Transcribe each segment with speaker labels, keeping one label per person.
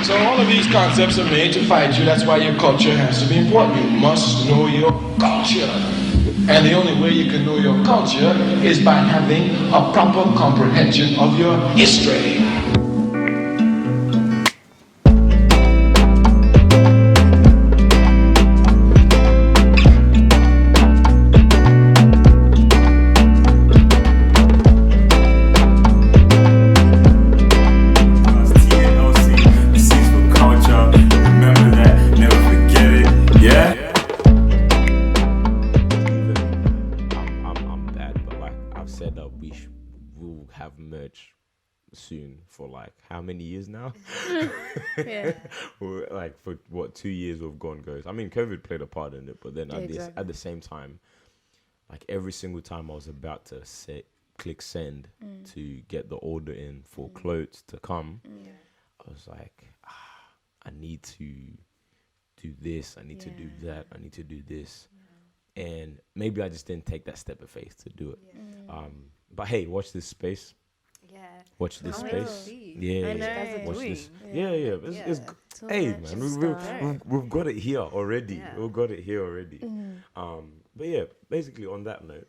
Speaker 1: So all of these concepts are made to fight you. That's why your culture has to be important. You must know your culture. And the only way you can know your culture is by having a proper comprehension of your history.
Speaker 2: Soon for like how many years now?
Speaker 3: Yeah.
Speaker 2: Like for what 2 years we've gone goes. I mean, COVID played a part in it, but then at the same time, like every single time I was about to click send to get the order in for clothes to come, I was like, I need to do this, I need to do that, I need to do this, and maybe I just didn't take that step of faith to do it. But hey, watch this space.
Speaker 4: Yeah.
Speaker 2: Watch this space. Yeah. Watch this. Yeah. It's hey man, we've got it here already.
Speaker 4: Yeah.
Speaker 2: We've got it here already. But yeah, basically on that note,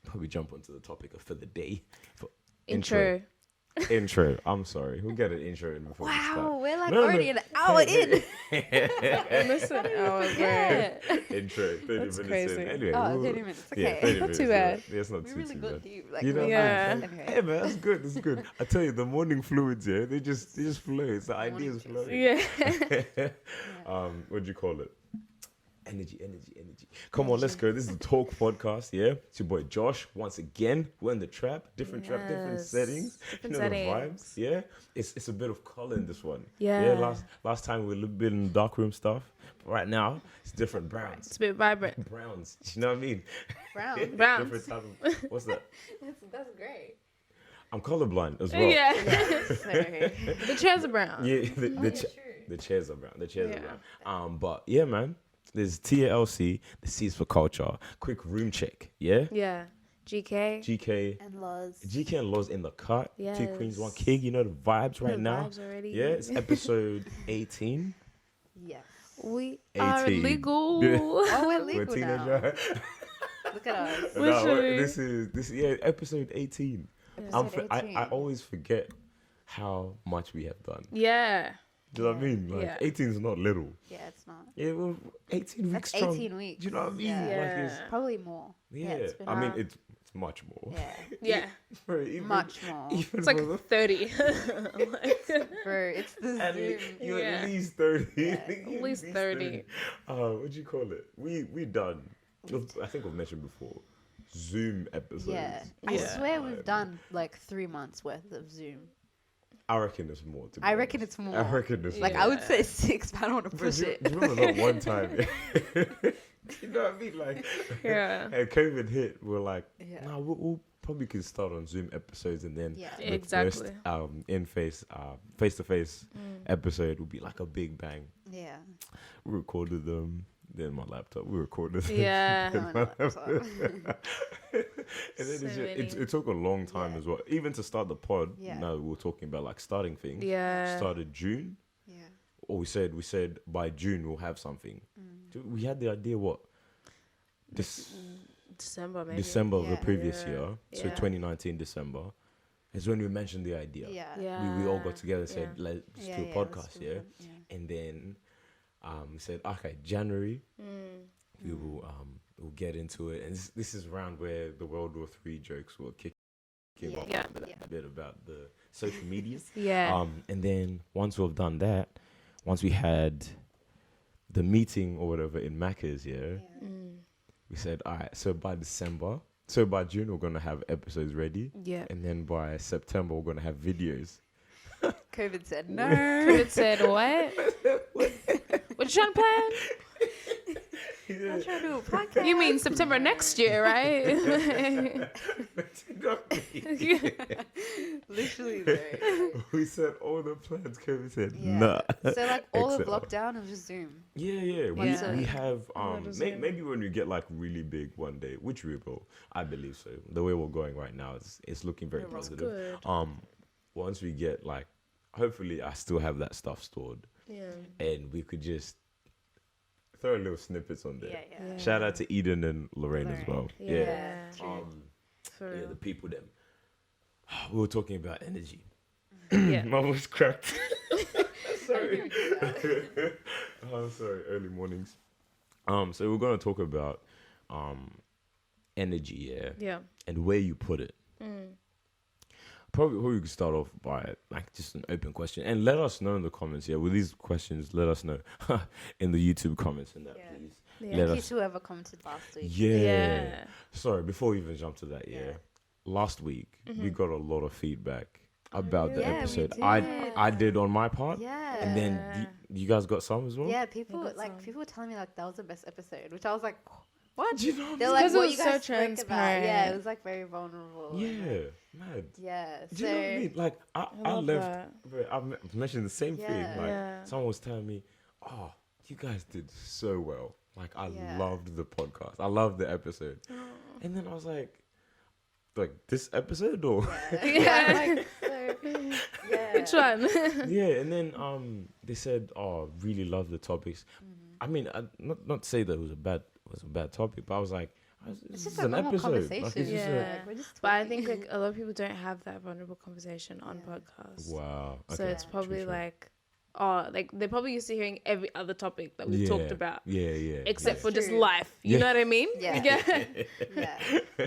Speaker 2: probably jump onto the topic for the day. For
Speaker 3: Intro.
Speaker 2: I'm sorry. We'll get an intro in before we start.
Speaker 4: Wow, we're like already an hour in.
Speaker 3: Listen,
Speaker 2: Intro, 30
Speaker 3: That's
Speaker 2: minutes
Speaker 3: crazy.
Speaker 2: in. Anyway,
Speaker 4: 30 minutes. Okay.
Speaker 2: Yeah, 30
Speaker 3: Not
Speaker 2: minutes.
Speaker 3: too bad.
Speaker 2: Yeah, it's not
Speaker 4: We
Speaker 2: too
Speaker 4: really got
Speaker 2: bad.
Speaker 4: deep. Like,
Speaker 2: You know,
Speaker 4: anyway.
Speaker 2: Hey man, that's good. That's good. I tell you, the morning fluids, they just flow. It's the ideas flow.
Speaker 3: Yeah.
Speaker 2: What do you call it? Energy. Come on, let's go. This is the Talk Podcast, yeah? It's your boy Josh. Once again, we're in the trap. Different settings.
Speaker 3: Different
Speaker 2: the
Speaker 3: settings.
Speaker 2: vibes, yeah? It's a bit of color in this one.
Speaker 3: Yeah.
Speaker 2: Last time we were a little bit in the dark room stuff. But right now, it's different browns.
Speaker 3: It's a bit vibrant.
Speaker 2: Browns. You know what I mean?
Speaker 4: Brown.
Speaker 3: Browns.
Speaker 2: Different type of... What's that?
Speaker 4: That's great.
Speaker 2: I'm colorblind as well.
Speaker 3: Yeah.
Speaker 4: Sorry.
Speaker 3: The chairs are brown.
Speaker 2: Yeah, the chairs are brown. The chairs are brown. But yeah, man. There's TLC, the C's for culture. Quick room check, yeah?
Speaker 3: Yeah. GK.
Speaker 4: And Loz.
Speaker 2: GK and Loz in the cut.
Speaker 3: Yes.
Speaker 2: 2 queens, 1 king. You know the vibes right now.
Speaker 3: Vibes already.
Speaker 2: Yeah, it's episode 18.
Speaker 4: Yes.
Speaker 3: We
Speaker 2: 18.
Speaker 3: are legal.
Speaker 4: Oh, we're
Speaker 2: We're
Speaker 4: legal now.
Speaker 2: teenager.
Speaker 4: Look at us.
Speaker 3: Literally.
Speaker 2: This is episode 18.
Speaker 4: Episode
Speaker 2: I
Speaker 4: 18.
Speaker 2: always forget how much we have done.
Speaker 3: Yeah.
Speaker 2: Do you know what I mean? Like 18 is not little.
Speaker 4: Yeah, it's not.
Speaker 2: Yeah, well, 18 weeks
Speaker 4: That's
Speaker 2: strong.
Speaker 4: 18 weeks.
Speaker 2: Do you know what I mean?
Speaker 4: Yeah.
Speaker 2: Like it's,
Speaker 4: Probably more.
Speaker 2: yeah.
Speaker 4: It's been
Speaker 2: I mean,
Speaker 4: out.
Speaker 2: it's much more.
Speaker 4: Yeah.
Speaker 3: Yeah.
Speaker 2: Bro, even,
Speaker 4: Much more.
Speaker 2: Even
Speaker 3: It's like
Speaker 2: for the
Speaker 3: 30.
Speaker 4: Bro, it's the
Speaker 2: at
Speaker 4: Zoom.
Speaker 2: you're
Speaker 3: Yeah.
Speaker 2: at least 30.
Speaker 4: Yeah.
Speaker 3: At least 30.
Speaker 2: What do you call it? We done. I think we've mentioned before. Zoom episodes.
Speaker 4: Yeah. I
Speaker 3: Yeah.
Speaker 4: swear we've done like 3 months worth of Zoom.
Speaker 2: I reckon it's more. To be
Speaker 4: I reckon
Speaker 2: honest.
Speaker 4: it's more.
Speaker 2: I reckon it's
Speaker 4: Like,
Speaker 2: more.
Speaker 4: I would say 6, but I don't want to
Speaker 2: But
Speaker 4: push
Speaker 2: do
Speaker 4: it.
Speaker 2: you remember that one time? You know what I mean? Like,
Speaker 3: Yeah.
Speaker 2: and COVID hit. We're like,
Speaker 4: Yeah.
Speaker 2: no, we'll probably could start on Zoom episodes, and then
Speaker 4: Yeah.
Speaker 2: the
Speaker 3: Exactly.
Speaker 2: first face-to-face episode would be like a big bang.
Speaker 4: Yeah.
Speaker 2: We recorded them. Then my laptop. We recorded.
Speaker 3: Yeah.
Speaker 2: Then my
Speaker 4: No,
Speaker 2: laptop. And then
Speaker 3: So
Speaker 2: it took a long time
Speaker 4: Yeah.
Speaker 2: as well. Even to start the pod.
Speaker 4: Yeah.
Speaker 2: Now we're talking about like starting things.
Speaker 3: Yeah.
Speaker 2: Started June.
Speaker 4: Yeah.
Speaker 2: Or we said by June we'll have something. We had the idea what?
Speaker 3: December, maybe.
Speaker 2: December of the
Speaker 4: Yeah.
Speaker 2: previous
Speaker 3: Yeah.
Speaker 2: year. So
Speaker 3: Yeah.
Speaker 2: 2019 December is when we mentioned the idea.
Speaker 4: Yeah.
Speaker 2: We all got together and said,
Speaker 3: Yeah.
Speaker 2: let's do a
Speaker 4: let's
Speaker 2: podcast,
Speaker 4: do
Speaker 2: yeah?
Speaker 4: one, yeah.
Speaker 2: And then we said, okay, January, we
Speaker 4: Mm.
Speaker 2: will we'll get into it. And this is around where the World War III jokes were kicking
Speaker 4: Yeah.
Speaker 2: off
Speaker 3: Yeah.
Speaker 2: a bit about the social medias.
Speaker 3: Yeah.
Speaker 2: And then once we've done that, once we had the meeting or whatever in Macca's, yeah, we said, all right, so by June, we're going to have episodes ready.
Speaker 3: Yeah.
Speaker 2: And then by September, we're going to have videos.
Speaker 4: COVID said no.
Speaker 3: Covid said what? What you trying to plan?
Speaker 4: I'm trying to do a podcast.
Speaker 3: You mean September next year, right?
Speaker 4: Literally, though.
Speaker 2: We said all the plans. COVID said,
Speaker 4: Yeah.
Speaker 2: nah.
Speaker 4: So, like, all of
Speaker 2: Excellent.
Speaker 4: lockdown was just Zoom.
Speaker 2: Yeah. We
Speaker 3: Yeah.
Speaker 2: have
Speaker 3: does it-
Speaker 2: maybe when we get like really big one day, which we will, I believe so. The way we're going right now, it's looking very
Speaker 4: We're
Speaker 2: positive.
Speaker 3: good.
Speaker 2: Once we get like hopefully I still have that stuff stored.
Speaker 3: Yeah.
Speaker 2: And we could just throw little snippets on there.
Speaker 4: Yeah.
Speaker 2: Shout out to Eden and Lorraine as well.
Speaker 3: Yeah. For
Speaker 2: Yeah,
Speaker 3: real.
Speaker 2: the people them. We were talking about energy.
Speaker 3: Yeah.
Speaker 2: My voice cracked. Sorry. I'm sorry, early mornings. So we're gonna talk about energy,
Speaker 3: Yeah.
Speaker 2: and where you put it. Probably we could start off by like just an open question, and let us know in the comments. Yeah, with these questions, let us know in the YouTube comments and that,
Speaker 4: Yeah.
Speaker 2: please.
Speaker 3: Yeah.
Speaker 2: Let
Speaker 4: Thank you
Speaker 2: us.
Speaker 4: to whoever commented last week.
Speaker 2: Yeah. Sorry, before we even jump to that,
Speaker 4: Yeah.
Speaker 2: last week we got a lot of feedback about the
Speaker 4: Yeah, we
Speaker 2: episode.
Speaker 4: did.
Speaker 2: I did on my part,
Speaker 4: Yeah.
Speaker 2: and then you guys got some as well.
Speaker 4: Yeah, people
Speaker 3: got some.
Speaker 4: people were telling me like that was the best episode, which I was like, what?
Speaker 2: Do you know?
Speaker 4: They're like,
Speaker 3: Because it
Speaker 4: what
Speaker 3: was
Speaker 4: you guys
Speaker 3: so
Speaker 4: spoke about.
Speaker 3: transparent.
Speaker 4: Yeah, it was like very vulnerable.
Speaker 2: Yeah, mad.
Speaker 4: Yeah.
Speaker 2: Do you know what I mean? Like I
Speaker 3: love
Speaker 2: left.
Speaker 3: that.
Speaker 2: Bro, I've mentioned the same thing.
Speaker 4: Yeah.
Speaker 2: Like
Speaker 3: Yeah.
Speaker 2: someone was telling me, "Oh, you guys did so well. Like I
Speaker 4: Yeah.
Speaker 2: loved the podcast. I loved the episode." And then I was like this episode or
Speaker 3: Yeah.
Speaker 4: Like, so, yeah.
Speaker 3: Which one?
Speaker 2: yeah. And then they said, "Oh, really love the topics." I mean, not to say that it was a bad topic, but I was like,
Speaker 4: It's
Speaker 2: this
Speaker 4: just
Speaker 2: is
Speaker 4: a
Speaker 2: an
Speaker 4: normal
Speaker 2: episode.
Speaker 4: conversation.
Speaker 2: Like, it's just
Speaker 3: Yeah.
Speaker 4: Like, we're just
Speaker 3: But I
Speaker 4: talking.
Speaker 3: think like a lot of people don't have that vulnerable conversation on podcasts.
Speaker 2: wow.
Speaker 3: So
Speaker 2: Okay,
Speaker 3: it's
Speaker 2: true,
Speaker 3: probably
Speaker 2: true.
Speaker 3: like, like they're probably used to hearing every other topic that we've talked about,
Speaker 2: Yeah.
Speaker 3: except
Speaker 2: yeah.
Speaker 3: for just
Speaker 4: True.
Speaker 3: life. You
Speaker 2: Yeah.
Speaker 3: know what I mean?
Speaker 4: Yeah. Yeah.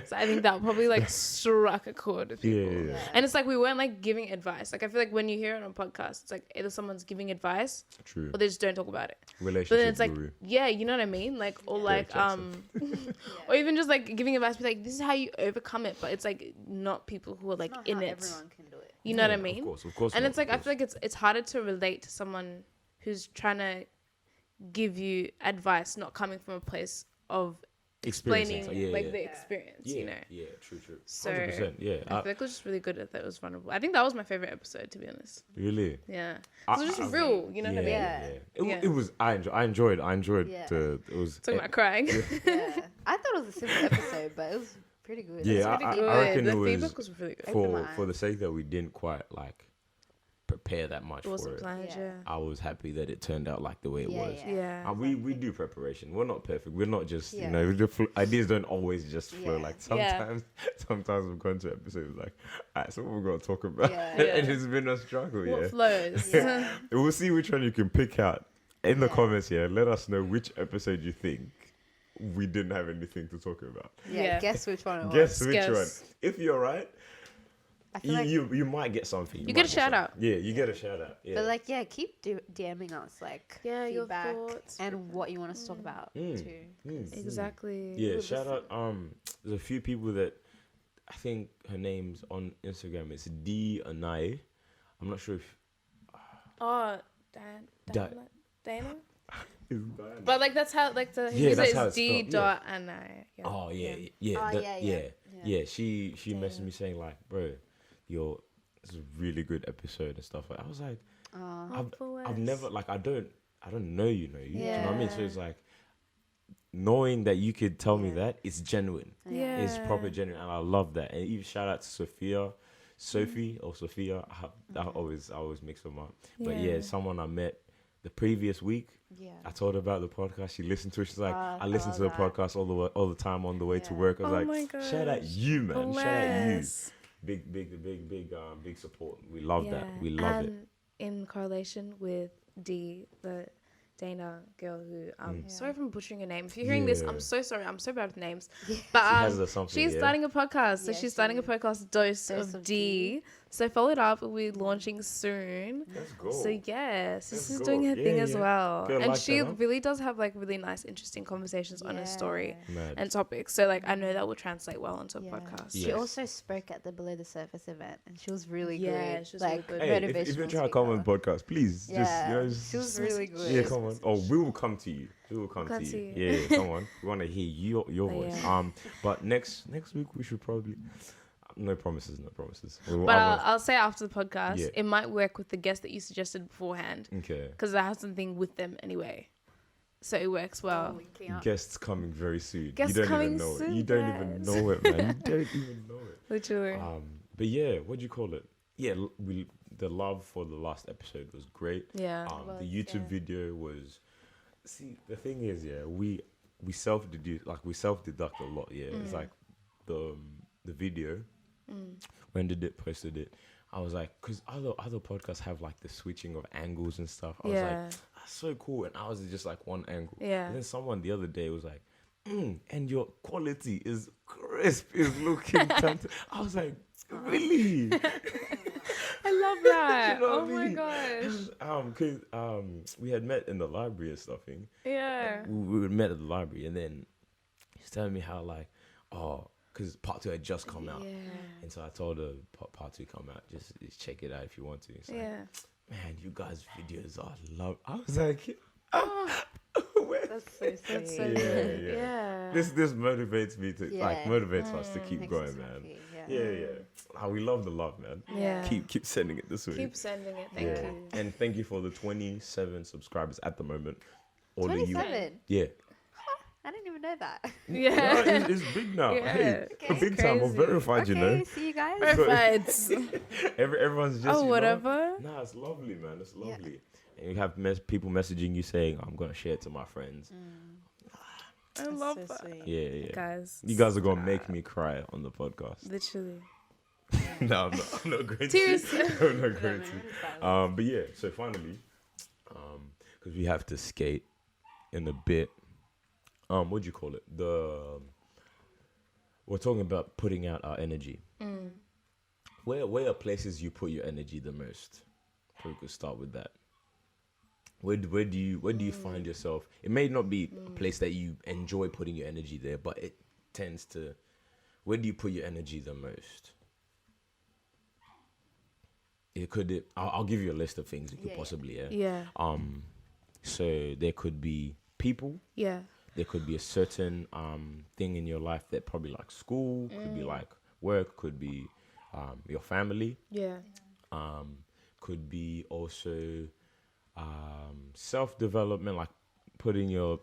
Speaker 3: So I think that probably like struck a chord with people.
Speaker 2: Yeah.
Speaker 3: And it's like we weren't like giving advice. Like I feel like when you hear it on podcasts, it's like either someone's giving advice
Speaker 2: True.
Speaker 3: or they just don't talk about it.
Speaker 2: Relationship
Speaker 3: But then it's like,
Speaker 2: guru.
Speaker 3: yeah, you know what I mean? Like, or like,
Speaker 2: Jackson.
Speaker 3: or even just like giving advice, be like, this is how you overcome it. But it's like not people who are like
Speaker 4: Not
Speaker 3: in
Speaker 4: how
Speaker 3: it.
Speaker 4: everyone can do it.
Speaker 3: You know what I
Speaker 2: Yeah,
Speaker 3: mean?
Speaker 2: Of course.
Speaker 3: And
Speaker 2: not,
Speaker 3: it's like
Speaker 2: of
Speaker 3: I feel like it's harder to relate to someone who's trying to give you advice, not coming from a place of explaining
Speaker 2: Experience.
Speaker 3: like
Speaker 2: Yeah.
Speaker 3: the experience.
Speaker 2: Yeah,
Speaker 3: You know.
Speaker 2: yeah, true.
Speaker 3: So
Speaker 2: 100%, yeah.
Speaker 3: I feel like it was just really good that it was vulnerable. I think that was my favorite episode, to be honest.
Speaker 2: Really?
Speaker 3: Yeah,
Speaker 2: I-
Speaker 3: it was just
Speaker 2: I-
Speaker 3: real. You know what I mean?
Speaker 4: Yeah.
Speaker 2: It
Speaker 3: Yeah.
Speaker 2: was. I enjoyed.
Speaker 4: Yeah.
Speaker 2: It was.
Speaker 3: Talking about crying.
Speaker 4: Yeah. I thought it was a simple episode, but it was pretty good.
Speaker 2: Yeah,
Speaker 3: Pretty
Speaker 2: I
Speaker 3: good.
Speaker 2: reckon
Speaker 3: the
Speaker 2: it was
Speaker 3: feedback was really good.
Speaker 4: Open my
Speaker 2: for the sake that we didn't quite like prepare that much
Speaker 3: It wasn't
Speaker 2: for it.
Speaker 3: planned.
Speaker 4: Yeah.
Speaker 3: Yeah.
Speaker 2: I was happy that it turned out like the way it
Speaker 4: Yeah,
Speaker 2: was.
Speaker 4: yeah.
Speaker 3: Yeah.
Speaker 2: And we do preparation. We're not perfect. We're not just
Speaker 4: Yeah.
Speaker 2: ideas don't always just flow.
Speaker 4: Yeah.
Speaker 2: Like
Speaker 3: Yeah.
Speaker 2: sometimes we've gone to episodes like, alright, so what we're gonna talk about,
Speaker 4: Yeah.
Speaker 2: and
Speaker 3: Yeah.
Speaker 2: it's been a struggle.
Speaker 3: What
Speaker 2: Yeah,
Speaker 3: flows?
Speaker 4: Yeah.
Speaker 2: we'll see which one you can pick out in the
Speaker 4: Yeah.
Speaker 2: comments. Yeah, let us know which episode you think we didn't have anything to talk about.
Speaker 4: Yeah.
Speaker 3: Yeah.
Speaker 4: Guess which one it was.
Speaker 2: Guess which
Speaker 3: Guess.
Speaker 2: one. If you're right,
Speaker 4: I feel like,
Speaker 2: you might get something.
Speaker 3: You get
Speaker 2: might
Speaker 3: a shout out.
Speaker 2: Yeah, you get a shout out. Yeah.
Speaker 4: but like, yeah, keep DMing us, like,
Speaker 3: Yeah, your
Speaker 4: feedback
Speaker 3: thoughts.
Speaker 4: and what you want us to talk about
Speaker 2: Mm.
Speaker 4: too.
Speaker 2: Mm.
Speaker 3: Exactly.
Speaker 2: Yeah,
Speaker 4: We'll
Speaker 2: shout out. There's a few people that I think her name's on Instagram. It's D Anai. I'm not sure if
Speaker 3: Oh,
Speaker 2: Da-
Speaker 3: Dana.
Speaker 2: it's
Speaker 3: But like that's how like the
Speaker 2: Yeah,
Speaker 3: he
Speaker 2: that's
Speaker 3: says
Speaker 2: how it's
Speaker 3: D
Speaker 2: spelled,
Speaker 3: dot and I. Yeah.
Speaker 2: Oh yeah,
Speaker 4: Oh,
Speaker 2: that-
Speaker 4: yeah.
Speaker 2: yeah. She messaged
Speaker 3: Damn.
Speaker 2: me saying like, bro, this is a really good episode and stuff. I was like, I've never like I don't know you. Do you know what I mean? So it's like knowing that you could tell me
Speaker 4: Yeah.
Speaker 2: that it's genuine.
Speaker 3: Yeah.
Speaker 2: It's proper genuine, and I love that. And even shout out to Sophie or Sophia. I always mix them up. But yeah, someone I met the previous week.
Speaker 4: Yeah.
Speaker 2: I told her about the podcast. She listened to it. She's like, I listen
Speaker 4: love
Speaker 2: to the
Speaker 4: that.
Speaker 2: podcast all the time on the way to
Speaker 4: Yeah.
Speaker 2: work. I was
Speaker 3: Oh my
Speaker 2: like, shout out
Speaker 3: gosh.
Speaker 2: you, man. Shout out you.
Speaker 3: Bless.
Speaker 2: Big support. We love that. We love it.
Speaker 3: And in correlation with D, the Dana girl who sorry if I'm butchering her name. If you're hearing this,
Speaker 2: Yeah.
Speaker 3: I'm so sorry. I'm so bad with names.
Speaker 4: Yeah.
Speaker 3: But
Speaker 2: She has a something,
Speaker 3: she's
Speaker 2: yeah?
Speaker 3: starting a podcast. So
Speaker 4: Yeah,
Speaker 3: she's starting a
Speaker 4: she-
Speaker 3: podcast, Dose
Speaker 4: Dose
Speaker 3: of
Speaker 4: of
Speaker 3: D. So follow it up. We'll be launching soon.
Speaker 2: Let's go.
Speaker 3: So yes, this
Speaker 2: Let's
Speaker 3: is
Speaker 2: go.
Speaker 3: doing her thing
Speaker 2: Yeah,
Speaker 3: as
Speaker 2: yeah.
Speaker 3: well.
Speaker 2: Girl,
Speaker 3: And
Speaker 2: like
Speaker 3: she
Speaker 2: that, huh?
Speaker 3: really does have like really nice, interesting conversations on her story
Speaker 2: Mad.
Speaker 3: and topics. So like I know that will translate well onto a
Speaker 4: Yeah.
Speaker 3: podcast.
Speaker 4: She
Speaker 2: Yes.
Speaker 4: also spoke at the Below the Surface event, and she was really
Speaker 3: Yeah,
Speaker 4: good.
Speaker 3: she was really
Speaker 4: like
Speaker 3: good.
Speaker 2: Hey, if
Speaker 4: motivational
Speaker 2: you're trying to come on
Speaker 4: speaker.
Speaker 2: the podcast, please
Speaker 4: Yeah,
Speaker 2: just
Speaker 4: she was really good.
Speaker 2: Yeah, come on. Oh, we will come to you. We will come
Speaker 3: Come
Speaker 2: to
Speaker 3: to
Speaker 2: you.
Speaker 3: you.
Speaker 2: Yeah, come on. We want to hear your
Speaker 3: But
Speaker 2: voice.
Speaker 3: yeah.
Speaker 2: But next week we should probably no promises.
Speaker 3: But I'll say after the podcast,
Speaker 2: Yeah.
Speaker 3: it might work with the guest that you suggested beforehand
Speaker 2: Okay.
Speaker 3: because I have something with them anyway. So it works well.
Speaker 4: Linking up.
Speaker 2: Guests coming very soon.
Speaker 3: Guests
Speaker 2: you don't
Speaker 3: coming
Speaker 2: even know
Speaker 3: soon,
Speaker 2: it. You don't even
Speaker 3: guys.
Speaker 2: know it, man. You don't even know it.
Speaker 3: Literally.
Speaker 2: But yeah, what do you call it? the love for the last episode was great.
Speaker 3: Yeah.
Speaker 2: The YouTube video was. See, the thing is, we self-deduct a lot. Yeah, it's like the video. When did it posted it? I was like, because other podcasts have like the switching of angles and stuff. I was like, that's so cool. And I was just like one angle.
Speaker 3: Yeah.
Speaker 2: And then someone the other day was like, and your quality is crisp, is looking fantastic. I was like, really?
Speaker 3: I love that.
Speaker 2: You know
Speaker 3: Oh
Speaker 2: what I
Speaker 3: my
Speaker 2: mean?
Speaker 3: gosh.
Speaker 2: Cause we had met in the library or something.
Speaker 3: Yeah.
Speaker 2: We met at the library, and then he's telling me how like, because PARTII had just come out, and so I told her PARTII come out, just check it out if you want to. It's like, man, you guys' videos are love. I was like,
Speaker 4: That's so sweet.
Speaker 3: That's so good. Yeah.
Speaker 2: This motivates me to motivates us to keep
Speaker 4: Makes
Speaker 2: going,
Speaker 4: us
Speaker 2: man.
Speaker 4: happy,
Speaker 2: Yeah. We love the love, man.
Speaker 3: Yeah.
Speaker 2: Keep sending it this way.
Speaker 3: Keep sending it. Thank you.
Speaker 2: And thank you for the 27 subscribers at the moment. All of you.
Speaker 4: 27?
Speaker 2: Yeah.
Speaker 4: I didn't even know that.
Speaker 3: Yeah.
Speaker 2: No, it's big now.
Speaker 3: Yeah.
Speaker 2: Hey,
Speaker 4: Okay.
Speaker 2: big time. We're
Speaker 3: Crazy.
Speaker 2: verified, you know.
Speaker 4: Okay, see you guys.
Speaker 3: Verified.
Speaker 2: Everyone's just.
Speaker 3: Oh,
Speaker 2: you
Speaker 3: whatever.
Speaker 2: Know, nah, it's lovely, man. It's lovely. And you have people messaging you saying, "I'm gonna share it to my friends."
Speaker 3: I love that.
Speaker 4: sweet.
Speaker 2: Yeah.
Speaker 3: Guys.
Speaker 2: You guys are gonna make me cry on the podcast.
Speaker 3: Literally.
Speaker 2: No, I'm not going
Speaker 3: Tears.
Speaker 2: to. I'm not going to. But yeah, so finally, because we have to skate in a bit. What do you call it? We're talking about putting out our energy. Where are places you put your energy the most? So we could start with that. Where do you find yourself? It may not be a place that you enjoy putting your energy there, but it tends to. Where do you put your energy the most? I'll give you a list of things you could possibly.
Speaker 3: Yeah.
Speaker 2: So there could be people.
Speaker 3: Yeah.
Speaker 2: There could be a certain thing in your life that probably like school, could be like work, could be your family.
Speaker 3: Yeah.
Speaker 2: Could be also self-development, like putting your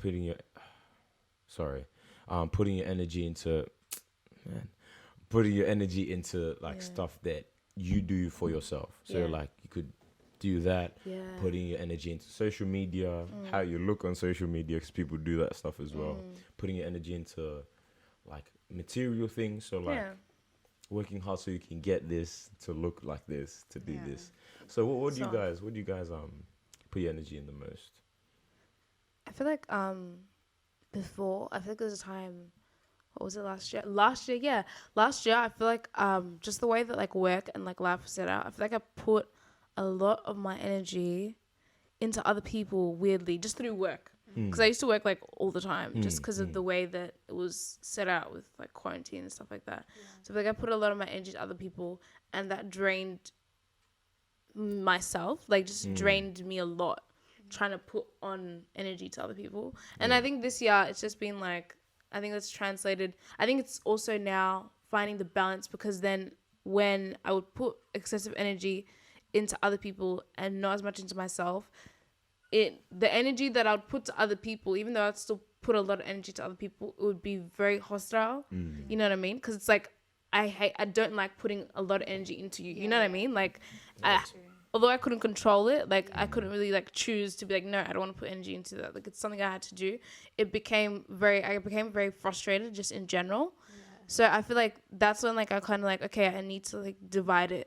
Speaker 2: energy into like stuff that you do for yourself. So like you could do that, putting your energy into social media, how you look on social media, because people do that stuff as well. Putting your energy into like material things, so like working hard so you can get this, to look like this, to do this. So what do you guys put your energy in the most?
Speaker 3: I feel like before, I feel like there was a time, what was it, last year? Last year, I feel like just the way that like work and like life was set out, I feel like I put a lot of my energy into other people weirdly, just through work. Because I used to work like all the time, just because of the way that it was set out with like quarantine and stuff like that. So I feel like I put a lot of my energy to other people, and that drained myself, like just drained me a lot, trying to put on energy to other people. And I think this year it's just been like, I think that's translated. I think it's also now finding the balance, because then when I would put excessive energy into other people and not as much into myself, the energy that I would put to other people, even though I'd still put a lot of energy to other people, it would be very hostile. You know what I mean? Because it's like, I don't like putting a lot of energy into you. You know what I mean? Like, although I couldn't control it, like I couldn't really like choose to be like, no, I don't want to put energy into that. Like it's something I had to do. I became very frustrated just in general. So I feel like that's when like I kind of like, okay, I need to like divide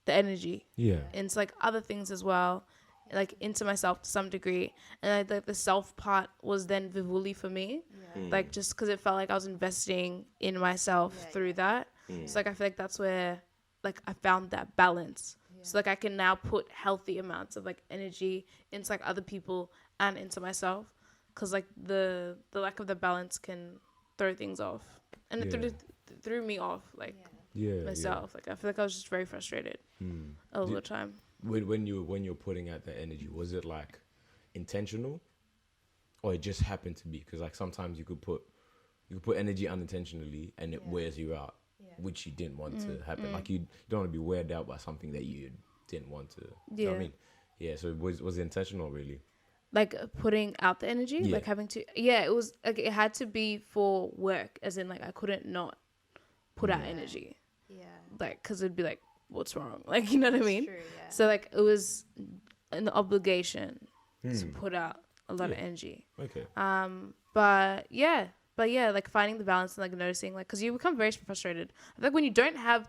Speaker 3: the energy into like other things as well, like into myself to some degree. And like the self part was then Vivuli for me, like just because it felt like I was investing in myself through that. So like I feel like that's where like I found that balance. So like I can now put healthy amounts of like energy into like other people and into myself, because like the lack of the balance can throw things off, and it threw me off like myself. Like I feel like I was just very frustrated all the time.
Speaker 2: When you're putting out that energy, was it like intentional, or it just happened to be? Because like sometimes you could put energy unintentionally and it wears you out, which you didn't want to happen. Like you don't want to be weared out by something that you didn't want to. You know what I mean? Yeah. So was it intentional, really? Like
Speaker 3: putting out the energy, like having to. Yeah, it was like it had to be for work, as in like I couldn't not put out energy. Yeah. Like, because it'd be like what's wrong? Like, you know what I mean?
Speaker 4: True, yeah.
Speaker 3: So like it was an obligation to put out a lot of
Speaker 2: Yeah.
Speaker 3: energy.
Speaker 2: Okay.
Speaker 3: But yeah, like finding the balance and like noticing, like, because you become very frustrated. I think when you don't have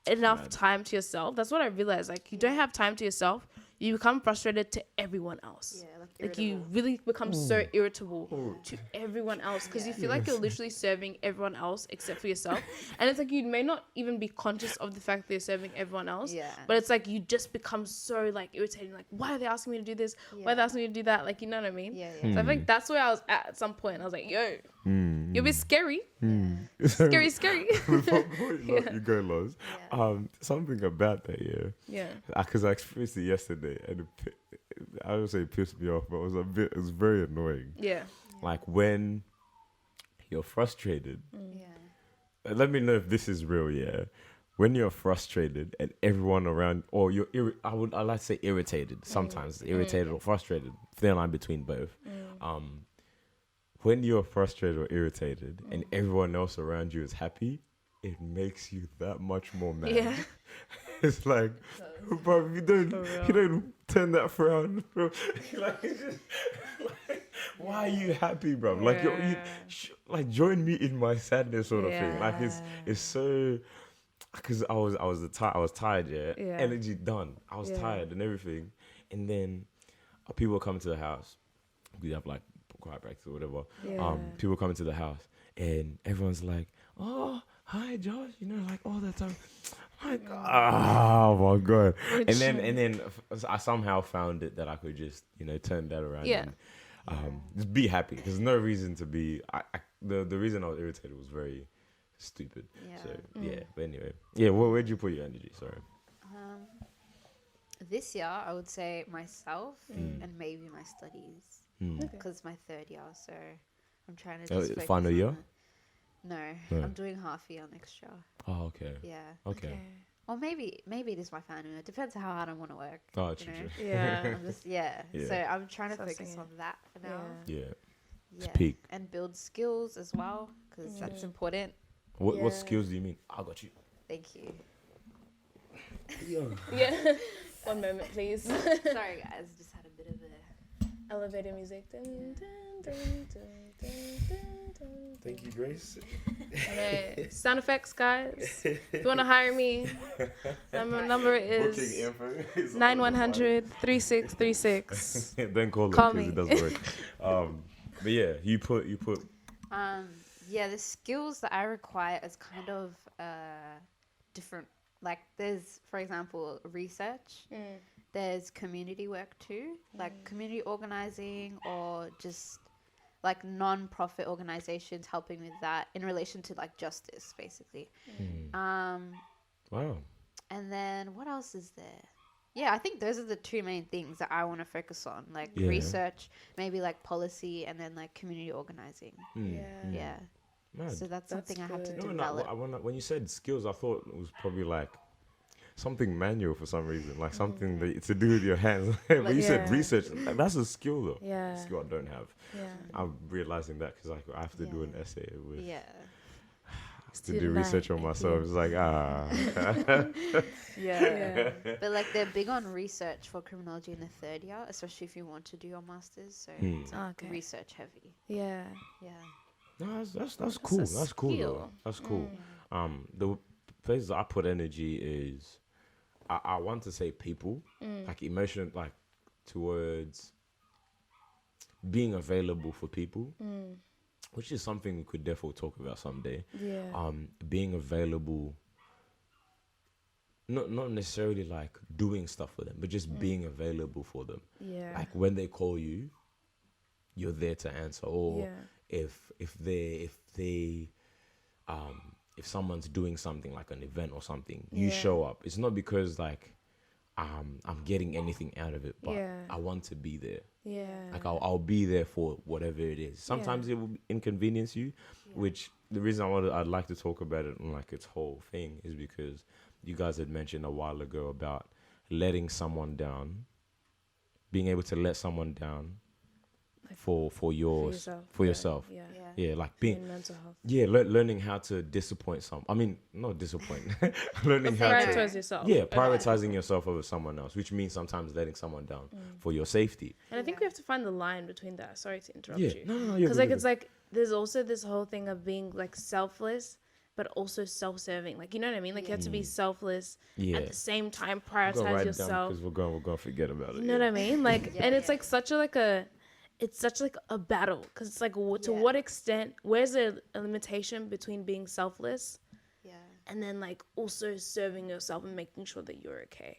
Speaker 3: enough time to yourself, that's what I realized. Like, you don't have time to yourself, you become frustrated to everyone else.
Speaker 4: Yeah,
Speaker 3: Like you
Speaker 4: irritable.
Speaker 3: really become so irritable to everyone else because you feel like you're literally serving everyone else except for yourself. And it's like you may not even be conscious of the fact that you're serving everyone else.
Speaker 4: Yeah.
Speaker 3: But it's like you just become so like irritating. Like, why are they asking me to do this? Why are they
Speaker 4: Yeah.
Speaker 3: asking me to do that? Like, you know what I mean?
Speaker 4: Yeah,
Speaker 3: So I think that's where I was at some point. I was like, yo, you're a bit scary. Scary.
Speaker 2: Before you go, Loz, something about that,
Speaker 3: Yeah.
Speaker 2: because I experienced it yesterday, and I don't say it pissed me off, but it was very annoying.
Speaker 3: Yeah.
Speaker 2: Like when you're frustrated,
Speaker 4: Yeah.
Speaker 2: let me know if this is real, when you're frustrated and everyone around, or I like to say irritated, sometimes irritated or frustrated, thin line between both. When you're frustrated or irritated and everyone else around you is happy, it makes you that much more mad.
Speaker 3: Yeah.
Speaker 2: It's like, bro, you don't turn that frown, bro. Like, it's just, like, why are you happy, bro? Like, like, join me in my sadness, sort of thing. Like, it's so, because I was tired, energy done. I was tired and everything, and then people come to the house. We have like quiet practice or whatever. People come into the house and everyone's like, "Oh, hi, Josh," like all the time. Like, oh my god! And then I somehow found it that I could just turn that around. And, just be happy. There's no reason to be. The reason I was irritated was very stupid.
Speaker 4: Yeah.
Speaker 2: So but anyway, where'd you put your energy? Sorry.
Speaker 4: This year, I would say myself and maybe my studies. Because my third year, so I'm trying to just focus
Speaker 2: final
Speaker 4: on
Speaker 2: year?
Speaker 4: it. No, I'm doing half year next year.
Speaker 2: Oh, okay.
Speaker 4: Yeah.
Speaker 2: Okay.
Speaker 4: Or maybe it is my final year. It depends how hard I want to work.
Speaker 2: Oh, true.
Speaker 3: Yeah.
Speaker 4: I'm just So I'm trying to focus on that for now.
Speaker 2: Yeah.
Speaker 4: Yeah.
Speaker 2: Peak.
Speaker 4: And build skills as well, because that's important.
Speaker 2: What skills do you mean? I got you.
Speaker 4: Thank you.
Speaker 3: Yeah. One moment, please.
Speaker 4: Sorry, guys. Just had a bit of a
Speaker 3: Elevator music. Dun, dun, dun, dun, dun, dun, dun.
Speaker 2: Thank you, Grace.
Speaker 3: Okay. Sound effects, guys. If you want to hire me, number is 9100-3636.
Speaker 2: Don't call
Speaker 3: Call
Speaker 2: it because
Speaker 3: me.
Speaker 2: it doesn't work. But yeah, you put.
Speaker 4: the skills that I require is kind of different. Like there's, for example, research. There's community work too, like community organizing or just like non-profit organizations helping with that in relation to like justice, basically.
Speaker 2: Wow.
Speaker 4: And then what else is there? Yeah, I think those are the two main things that I want to focus on, like research, maybe like policy, and then like community organizing. Yeah.
Speaker 2: Mad.
Speaker 4: So that's something I have to
Speaker 2: No,
Speaker 4: develop.
Speaker 2: when you said skills, I thought it was probably like something manual for some reason, like something that to do with your hands. But you said research, that's a skill though.
Speaker 3: Yeah.
Speaker 2: A skill I don't have.
Speaker 3: Yeah.
Speaker 2: I'm realizing that because I have to do an essay with to do
Speaker 3: Student
Speaker 2: research on
Speaker 3: night,
Speaker 2: myself. It's like
Speaker 3: Yeah.
Speaker 4: But like they're big on research for criminology in the third year, especially if you want to do your masters. So it's like research heavy.
Speaker 3: Yeah.
Speaker 4: Yeah.
Speaker 2: No, that's cool. That's cool though. That's cool. The places I put energy is I want to say people, like emotion, like towards being available for people, which is something we could definitely talk about someday.
Speaker 3: Yeah.
Speaker 2: Being available, not necessarily like doing stuff for them, but just being available for them.
Speaker 3: Yeah.
Speaker 2: Like when they call you, you're there to answer. Or if someone's doing something like an event or something, you show up. It's not because like I'm getting anything out of it, but I want to be there.
Speaker 3: Yeah.
Speaker 2: Like I'll be there for whatever it is. Sometimes it will inconvenience you, which the reason I'd like to talk about it on like its whole thing is because you guys had mentioned a while ago about letting someone down, being able to let someone down for yourself.
Speaker 3: Yeah.
Speaker 2: Yeah, like being
Speaker 3: In mental health.
Speaker 2: learning how to disappoint not disappoint. Learning how to
Speaker 3: Prioritize yourself.
Speaker 2: prioritizing yourself over someone else, which means sometimes letting someone down for your safety.
Speaker 3: And I think we have to find the line between that. Sorry to interrupt
Speaker 2: Yeah,
Speaker 3: you.
Speaker 2: no,
Speaker 3: Because like it's like there's also this whole thing of being like selfless, but also self-serving. Like you know what I mean? Like you have to be selfless at the same time prioritize yourself.
Speaker 2: Because we're gonna forget about it.
Speaker 3: You know what I mean? Like, and it's like such a battle because it's like to what extent? Where's the limitation between being selfless? And then like also serving yourself and making sure that you're okay.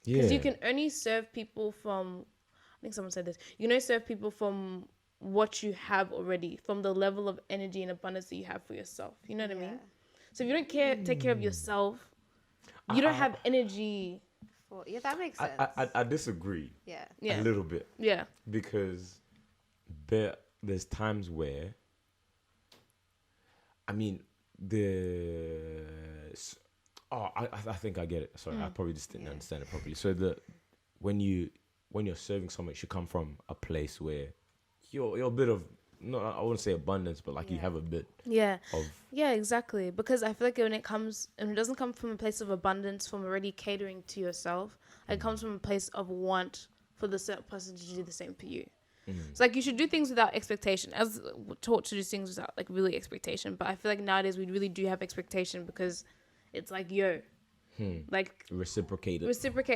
Speaker 3: Because you can only serve people from, I think someone said this, you can only serve people from what you have already, from the level of energy and abundance that you have for yourself. You know what I mean? So if you don't take care of yourself, you don't have energy.
Speaker 4: That makes sense.
Speaker 2: I disagree.
Speaker 4: Yeah.
Speaker 2: A little bit.
Speaker 3: Yeah.
Speaker 2: Because there's times where, I mean, I think I get it. Sorry, I probably just didn't understand it properly. So when you're serving someone, it should come from a place where you're a bit of, no, I wouldn't say abundance, but like you have a bit of.
Speaker 3: Yeah, exactly. Because I feel like when it doesn't come from a place of abundance, from already catering to yourself, it comes from a place of want for the certain person to do the same for you. It's like you should do things without expectation, as we're taught to do things without like really expectation. But I feel like nowadays we really do have expectation because it's like, like
Speaker 2: reciprocate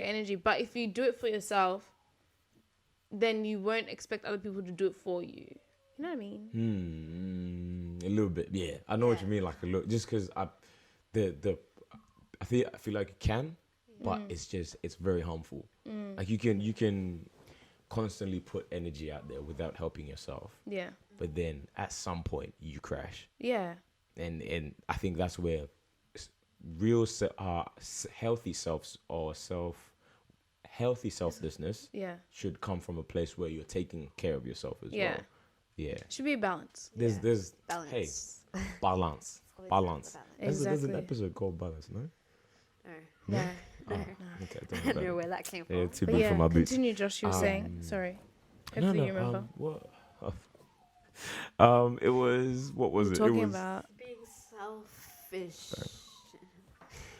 Speaker 3: energy. But if you do it for yourself, then you won't expect other people to do it for you. You know what I mean?
Speaker 2: A little bit, yeah. I know what you mean, like a little, just because I feel like you can, but it's very harmful. Like you can constantly put energy out there without helping yourself.
Speaker 3: Yeah.
Speaker 2: But then at some point you crash.
Speaker 3: Yeah.
Speaker 2: And I think that's where real healthy selflessness should come from a place where you're taking care of yourself as well. Yeah.
Speaker 3: Should be a balance.
Speaker 2: There's
Speaker 4: balance.
Speaker 2: Hey, balance. Balance.
Speaker 3: Exactly.
Speaker 2: There's an episode called Balance, no?
Speaker 3: Yeah.
Speaker 2: Okay,
Speaker 4: I don't know where that came from.
Speaker 2: Yeah, too big for my boots.
Speaker 3: Continue, Josh. You were saying. Sorry. Hopefully you remember.
Speaker 2: It was, what was it?
Speaker 3: Talking
Speaker 2: It was
Speaker 3: about
Speaker 4: Being selfish.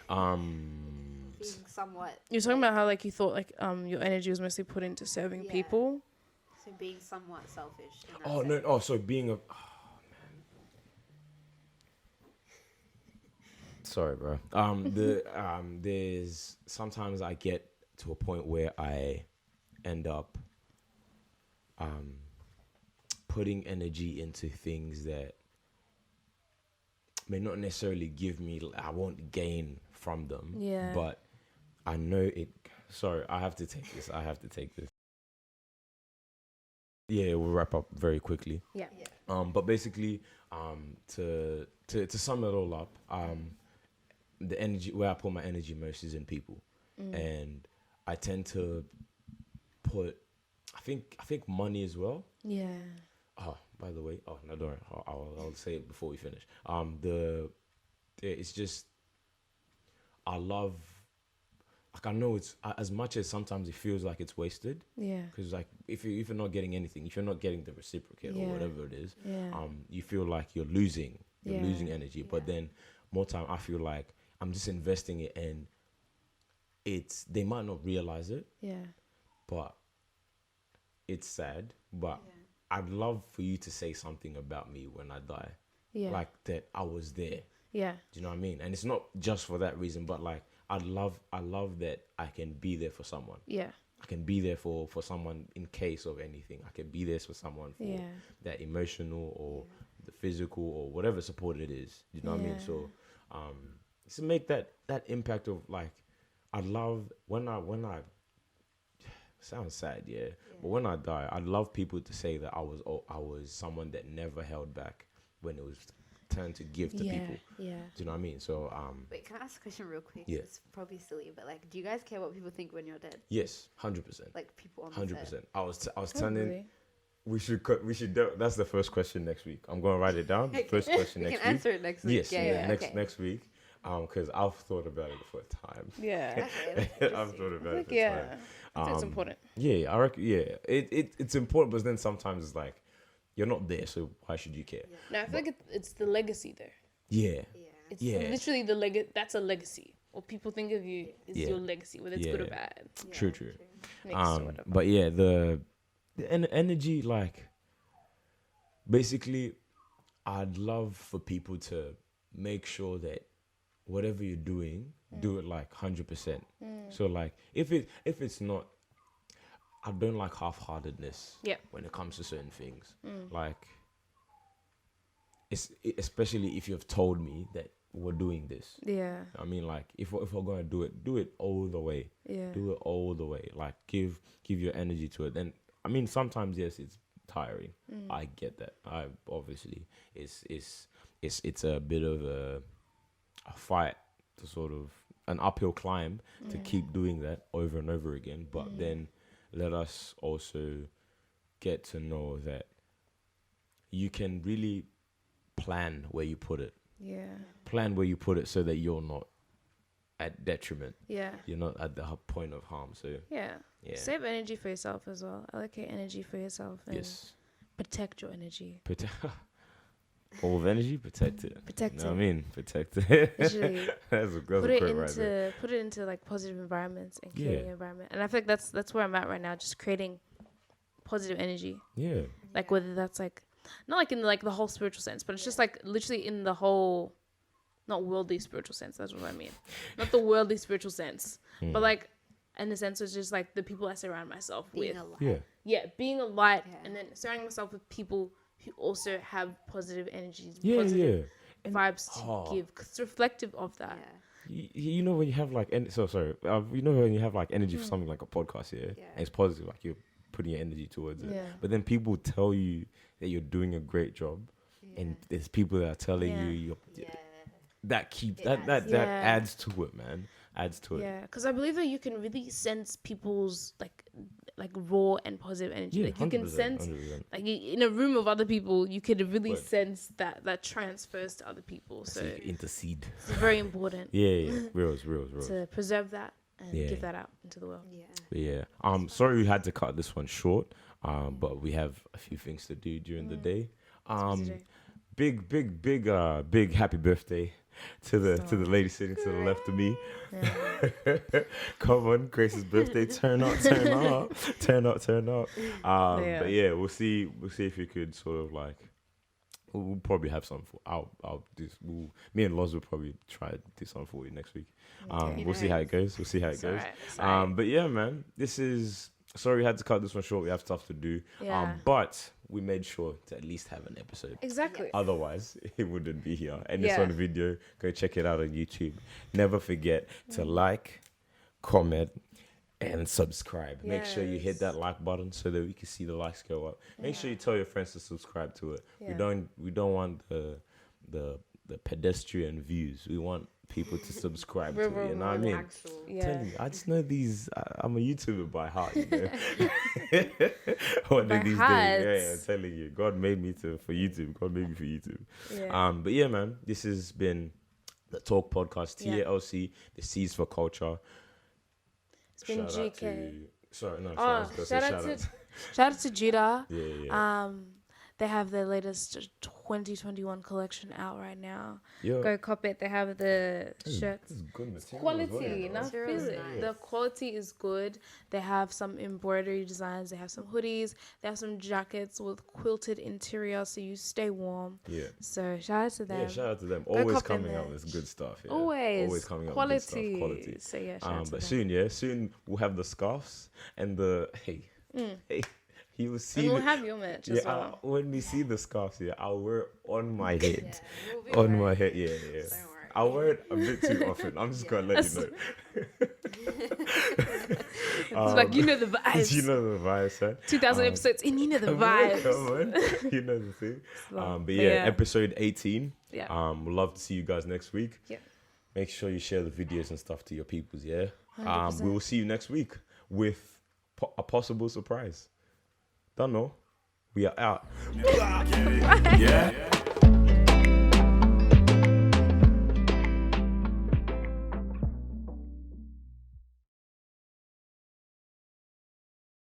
Speaker 4: Being somewhat.
Speaker 3: You're talking about how like you thought like your energy was mostly put into serving people.
Speaker 4: So being somewhat selfish.
Speaker 2: Oh no! Oh, so being a. Oh, man. Sorry, bro. There's sometimes I get to a point where I end up putting energy into things that may not necessarily give me. I won't gain from them.
Speaker 3: Yeah.
Speaker 2: But I know it. Sorry, I have to take this. Yeah, we'll wrap up very quickly.
Speaker 3: Yeah.
Speaker 2: But basically, to sum it all up, the energy where I put my energy most is in people, and I tend to put, I think money as well. Yeah. Oh, by the way, no, don't worry. I'll say it before we finish. It's just I love. Like I know it's as much as sometimes it feels like it's wasted. Yeah. Because like if you're not getting anything, if you're not getting the reciprocate or whatever it is, you feel like you're losing energy. Yeah. But then more time, I feel like I'm just investing it, and they might not realize it. Yeah. But it's sad. But I'd love for you to say something about me when I die. Yeah. Like that I was there. Yeah. Do you know what I mean? And it's not just for that reason, but like. I love that I can be there for someone. Yeah. I can be there for someone in case of anything. I can be there for someone for that emotional or the physical or whatever support it is. You know what I mean? So to make that impact of like, I love when I sounds sad, but when I die, I'd love people to say that I was someone that never held back when it was turn to give to people. Yeah. Do you know what I mean? So
Speaker 4: wait, can I ask a question real quick?
Speaker 2: Yeah.
Speaker 4: It's probably silly, but like, do you guys care what people think when you're dead?
Speaker 2: Yes, 100%.
Speaker 4: Like people on the
Speaker 2: 100%.
Speaker 4: set.
Speaker 2: I was turning. We should. That's the first question next week. I'm gonna write it down. First question next week. You can answer
Speaker 4: it next week.
Speaker 2: Yes. Next week. Because I've thought about it for a time. Yeah.
Speaker 4: Okay,
Speaker 2: I've thought about it for a
Speaker 3: It's important.
Speaker 2: Yeah, I reckon. Yeah, it's important, but then sometimes it's like you're not there, so why should you care?
Speaker 3: No, I feel like it's the legacy though.
Speaker 2: Yeah.
Speaker 3: It's
Speaker 2: Yeah.
Speaker 3: literally that's a legacy. What people think of you is your legacy, whether it's good or bad.
Speaker 2: True.
Speaker 3: Next to whatever.
Speaker 2: But yeah, the energy, like, basically, I'd love for people to make sure that whatever you're doing, do it like 100%. So like, if it's not, I don't like half-heartedness.
Speaker 3: Yeah.
Speaker 2: When it comes to certain things, like, especially if you've told me that we're doing this.
Speaker 3: Yeah.
Speaker 2: I mean, like, if we're gonna do it all the way.
Speaker 3: Yeah.
Speaker 2: Do it all the way. Like, give your energy to it. And I mean, sometimes yes, it's tiring. I get that. I obviously it's a bit of a fight to sort of an uphill climb to keep doing that over and over again. But then let us also get to know that you can really plan where you put it.
Speaker 3: Yeah.
Speaker 2: Plan where you put it so that you're not at detriment.
Speaker 3: Yeah.
Speaker 2: You're not at the point of harm. So
Speaker 3: Yeah.
Speaker 2: yeah.
Speaker 3: Save energy for yourself as well. Allocate energy for yourself and
Speaker 2: Yes.
Speaker 3: protect your energy.
Speaker 2: All of energy, protect it.
Speaker 3: Protect
Speaker 2: You know
Speaker 3: it.
Speaker 2: what I mean? Protect it.
Speaker 3: Literally.
Speaker 2: that's a
Speaker 3: Put it
Speaker 2: quote right there.
Speaker 3: into like positive environments and creating
Speaker 2: Yeah.
Speaker 3: an environment. And I feel like that's where I'm at right now, just creating positive energy.
Speaker 2: Yeah.
Speaker 3: Like whether that's like not like in like the whole spiritual sense, but it's just like literally in the whole not worldly spiritual sense, that's what I mean. Not the worldly spiritual sense. But like in the sense of just like the people I surround myself with.
Speaker 2: Yeah.
Speaker 3: Yeah, being a light
Speaker 4: Yeah.
Speaker 3: and then surrounding myself with people who also have positive energies,
Speaker 2: Yeah.
Speaker 3: positive
Speaker 2: Yeah.
Speaker 3: vibes to give. 'Cause it's reflective of that.
Speaker 2: You know when you have like you know when you have like energy for something like a podcast and it's positive, like you're putting your energy towards it,
Speaker 3: Yeah.
Speaker 2: but then people tell you that you're doing a great job, and there's people that are telling you that adds to it, man. Adds to it.
Speaker 3: Yeah, because I believe that you can really sense people's like raw and positive energy.
Speaker 2: Yeah,
Speaker 3: Like you can
Speaker 2: 100%,
Speaker 3: sense
Speaker 2: 100%.
Speaker 3: like in a room of other people, you could really
Speaker 2: Word.
Speaker 3: sense that transfers to other people. So
Speaker 2: So you can intercede.
Speaker 3: it's very important
Speaker 2: Yeah. Reals.
Speaker 3: to preserve that and
Speaker 2: Yeah.
Speaker 3: give that out into the world.
Speaker 2: But yeah. Sorry we had to cut this one short. But we have a few things to do during the day. Big happy birthday to the lady sitting to the left of me.
Speaker 3: Yeah.
Speaker 2: Come on, Grace's birthday. Turn up. But yeah, we'll see if we could sort of like. We'll probably have some. Me and Loz will probably try to do something for you next week. We'll see how it goes.
Speaker 3: It's all right.
Speaker 2: But yeah, man, this is. Sorry, we had to cut this one short. We have stuff to do.
Speaker 3: Yeah.
Speaker 2: But we made sure to at least have an episode.
Speaker 3: Exactly.
Speaker 2: Otherwise, it wouldn't be here. And it's
Speaker 3: Yeah.
Speaker 2: on video. Go check it out on YouTube. Never forget to like, comment, and subscribe. Make sure you hit that like button so that we can see the likes go up. Make sure you tell your friends to subscribe to it.
Speaker 3: Yeah.
Speaker 2: We don't want the pedestrian views. We want people to subscribe to it. You know what I mean? Telling you, I just know these. I'm a YouTuber by heart. You know? One
Speaker 3: By
Speaker 2: of these
Speaker 3: heart.
Speaker 2: days, yeah, I'm telling you, God made me for YouTube. God made me for YouTube.
Speaker 3: Yeah.
Speaker 2: But yeah, man, this has been the Talk Podcast. TALC. The C's for culture.
Speaker 3: It's been
Speaker 2: Shout out
Speaker 3: GK.
Speaker 2: to- Sorry, no. Sorry, I was gonna say
Speaker 3: Shout out to Judah.
Speaker 2: Yeah.
Speaker 3: They have their latest 2021 collection out right now.
Speaker 2: Yeah.
Speaker 3: Go cop it. They have the shirts.
Speaker 2: This is good material.
Speaker 3: Quality, not
Speaker 4: Material is
Speaker 3: feel it.
Speaker 4: nice.
Speaker 3: The quality is good. They have some embroidery designs. They have some hoodies. They have some jackets with quilted interior, so you stay warm.
Speaker 2: Yeah.
Speaker 3: So shout out to them.
Speaker 2: Yeah, shout out to them.
Speaker 3: Go
Speaker 2: Always
Speaker 3: cop in
Speaker 2: coming out
Speaker 3: there.
Speaker 2: with good stuff. Yeah.
Speaker 3: Always
Speaker 2: coming out
Speaker 3: quality.
Speaker 2: with good stuff. Quality.
Speaker 3: So yeah, shout out to
Speaker 2: But
Speaker 3: them.
Speaker 2: soon we'll have the scarves and the hey, you will see.
Speaker 3: And we'll
Speaker 2: the-
Speaker 3: have your merch as well.
Speaker 2: when we see the scarves, I'll wear it on my head.
Speaker 4: We'll be
Speaker 2: On my
Speaker 4: wearing
Speaker 2: head,
Speaker 4: it.
Speaker 2: yeah.
Speaker 4: Don't worry.
Speaker 2: I'll wear it a bit too often. I'm just gonna let you know.
Speaker 3: It's like you know the vibes.
Speaker 2: You know the vibes, huh?
Speaker 3: 2,000 episodes in, you know the
Speaker 2: Come on,
Speaker 3: vibes.
Speaker 2: come on. You know the thing. But yeah,
Speaker 3: yeah.
Speaker 2: episode 18.
Speaker 3: Yeah.
Speaker 2: We'd love to see you guys next week.
Speaker 3: Yeah.
Speaker 2: Make sure you share the videos and stuff to your peoples, yeah?
Speaker 3: 100%.
Speaker 2: We will see you next week with a possible surprise. Don't know. We are out.
Speaker 3: Bye.
Speaker 2: Yeah.